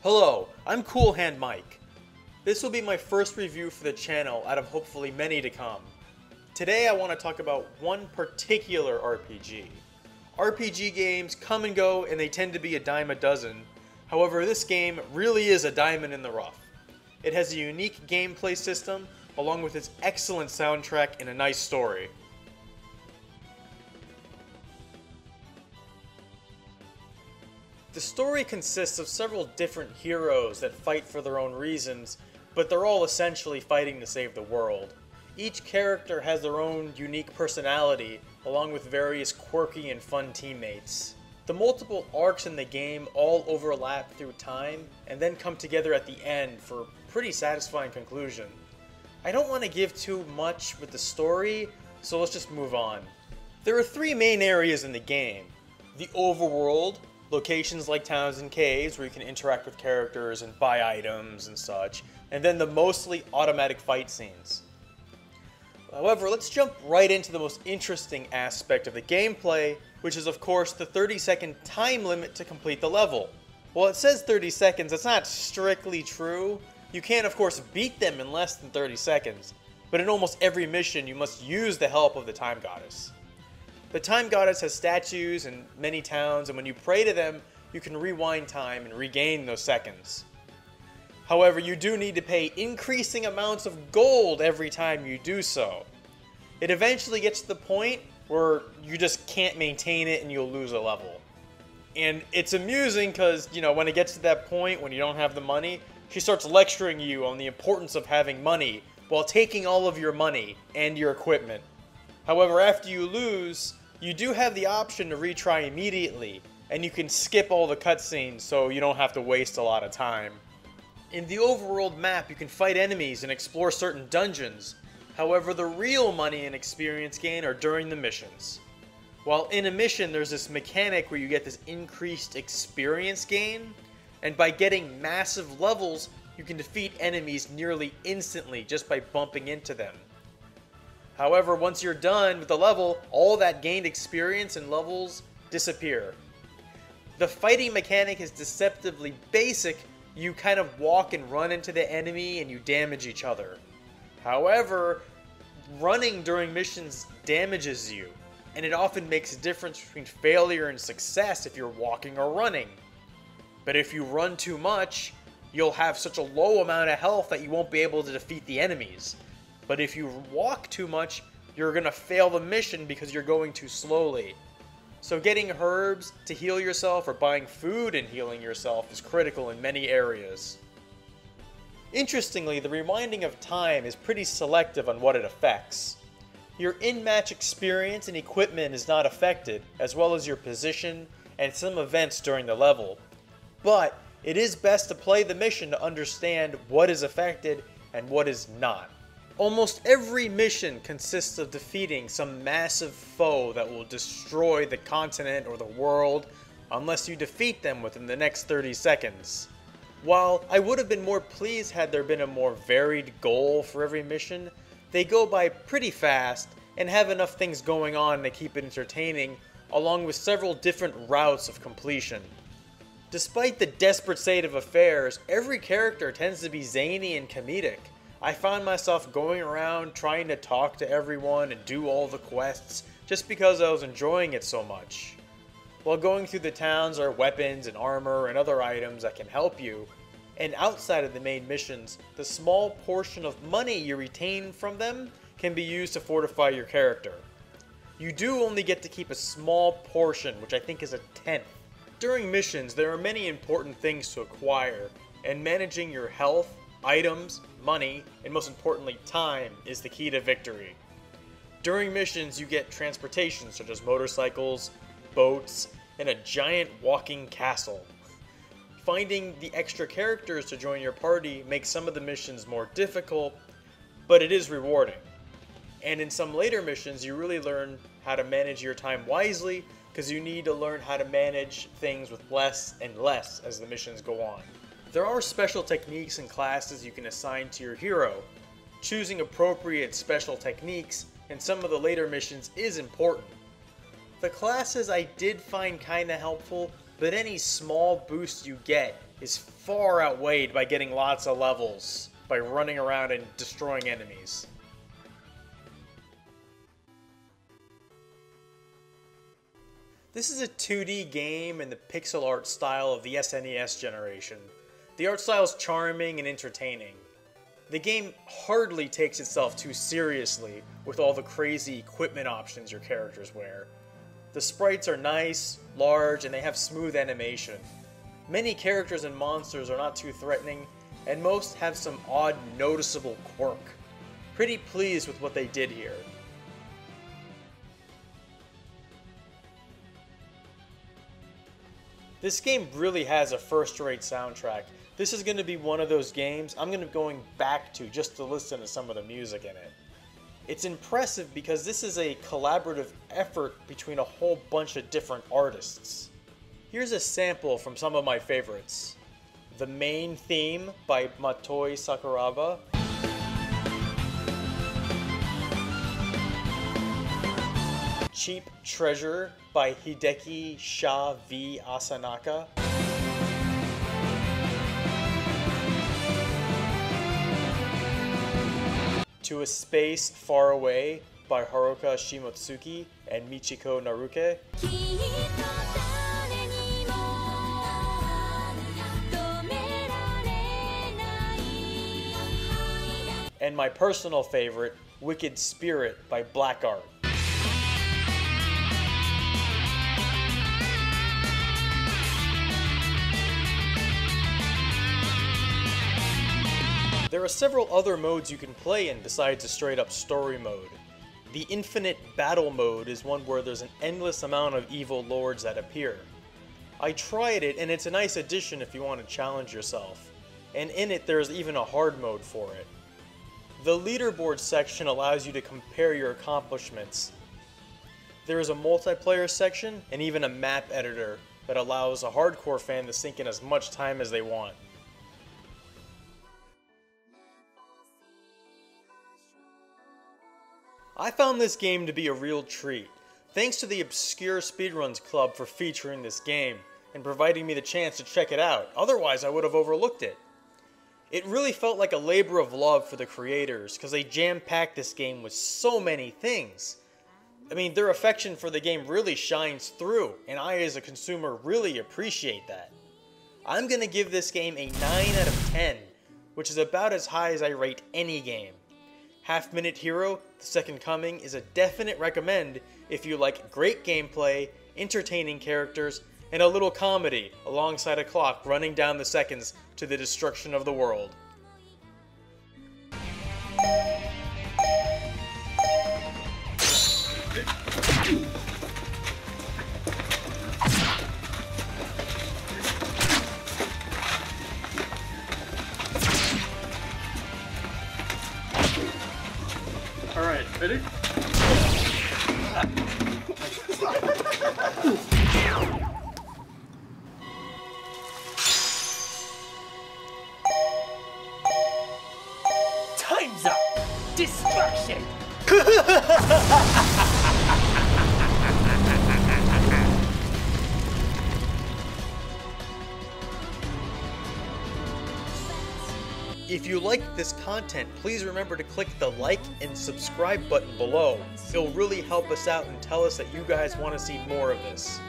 Hello, I'm CoolHandMike. This will be my first review for the channel out of hopefully many to come. Today I want to talk about one particular RPG. RPG games come and go and they tend to be a dime a dozen. However, this game really is a diamond in the rough. It has a unique gameplay system along with its excellent soundtrack and a nice story. The story consists of several different heroes that fight for their own reasons, but they're all essentially fighting to save the world. Each character has their own unique personality, along with various quirky and fun teammates. The multiple arcs in the game all overlap through time, and then come together at the end for a pretty satisfying conclusion. I don't want to give too much with the story, so let's just move on. There are three main areas in the game. The overworld, locations like towns and caves where you can interact with characters and buy items and such, and then the mostly automatic fight scenes. However, let's jump right into the most interesting aspect of the gameplay, which is of course the 30-second time limit to complete the level. Well, it says 30 seconds, that's not strictly true. You can of course beat them in less than 30 seconds, but in almost every mission you must use the help of the Time Goddess. The Time Goddess has statues in many towns, and when you pray to them, you can rewind time and regain those seconds. However, you do need to pay increasing amounts of gold every time you do so. It eventually gets to the point where you just can't maintain it and you'll lose a level. And it's amusing because, when it gets to that point when you don't have the money, she starts lecturing you on the importance of having money while taking all of your money and your equipment. However, after you lose, you do have the option to retry immediately, and you can skip all the cutscenes so you don't have to waste a lot of time. In the overworld map, you can fight enemies and explore certain dungeons. However, the real money and experience gain are during the missions. While in a mission, there's this mechanic where you get this increased experience gain, and by getting massive levels, you can defeat enemies nearly instantly just by bumping into them. However, once you're done with the level, all that gained experience and levels disappear. The fighting mechanic is deceptively basic. You kind of walk and run into the enemy and you damage each other. However, running during missions damages you, and it often makes a difference between failure and success if you're walking or running. But if you run too much, you'll have such a low amount of health that you won't be able to defeat the enemies. But if you walk too much, you're going to fail the mission because you're going too slowly. So getting herbs to heal yourself or buying food and healing yourself is critical in many areas. Interestingly, the rewinding of time is pretty selective on what it affects. Your in-match experience and equipment is not affected, as well as your position and some events during the level. But it is best to play the mission to understand what is affected and what is not. Almost every mission consists of defeating some massive foe that will destroy the continent or the world unless you defeat them within the next 30 seconds. While I would have been more pleased had there been a more varied goal for every mission, they go by pretty fast and have enough things going on to keep it entertaining, along with several different routes of completion. Despite the desperate state of affairs, every character tends to be zany and comedic. I found myself going around trying to talk to everyone and do all the quests just because I was enjoying it so much. While going through the towns are weapons and armor and other items that can help you, and outside of the main missions, the small portion of money you retain from them can be used to fortify your character. You do only get to keep a small portion, which I think is a tenth. During missions, there are many important things to acquire, and managing your health, items, money, and most importantly time is the key to victory. During missions you get transportation such as motorcycles, boats, and a giant walking castle. Finding the extra characters to join your party makes some of the missions more difficult, but it is rewarding. And in some later missions you really learn how to manage your time wisely because you need to learn how to manage things with less and less as the missions go on. There are special techniques and classes you can assign to your hero. Choosing appropriate special techniques in some of the later missions is important. The classes I did find kinda helpful, but any small boost you get is far outweighed by getting lots of levels, by running around and destroying enemies. This is a 2D game in the pixel art style of the SNES generation. The art style is charming and entertaining. The game hardly takes itself too seriously with all the crazy equipment options your characters wear. The sprites are nice, large, and they have smooth animation. Many characters and monsters are not too threatening, and most have some odd, noticeable quirk. Pretty pleased with what they did here. This game really has a first-rate soundtrack. This is going to be one of those games I'm going to be going back to just to listen to some of the music in it. It's impressive because this is a collaborative effort between a whole bunch of different artists. Here's a sample from some of my favorites. The Main Theme by Matoi Sakuraba. Cheap Treasure by Hideki Sha V. Asanaka. To a Space Far Away by Haruka Shimotsuki and Michiko Naruke. And my personal favorite, Wicked Spirit by Blackart. There are several other modes you can play in besides a straight up story mode. The Infinite Battle mode is one where there's an endless amount of evil lords that appear. I tried it and it's a nice addition if you want to challenge yourself. And in it there's even a hard mode for it. The leaderboard section allows you to compare your accomplishments. There is a multiplayer section and even a map editor that allows a hardcore fan to sink in as much time as they want. I found this game to be a real treat. Thanks to the Obscure Speedruns Club for featuring this game and providing me the chance to check it out, otherwise I would have overlooked it. It really felt like a labor of love for the creators because they jam-packed this game with so many things. I mean, their affection for the game really shines through, and I as a consumer really appreciate that. I'm gonna give this game a 9 out of 10, which is about as high as I rate any game. Half Minute Hero, The Second Coming is a definite recommend if you like great gameplay, entertaining characters, and a little comedy alongside a clock running down the seconds to the destruction of the world. Alright, ready? Time's up! Destruction! If you like this content, please remember to click the like and subscribe button below. It'll really help us out and tell us that you guys want to see more of this.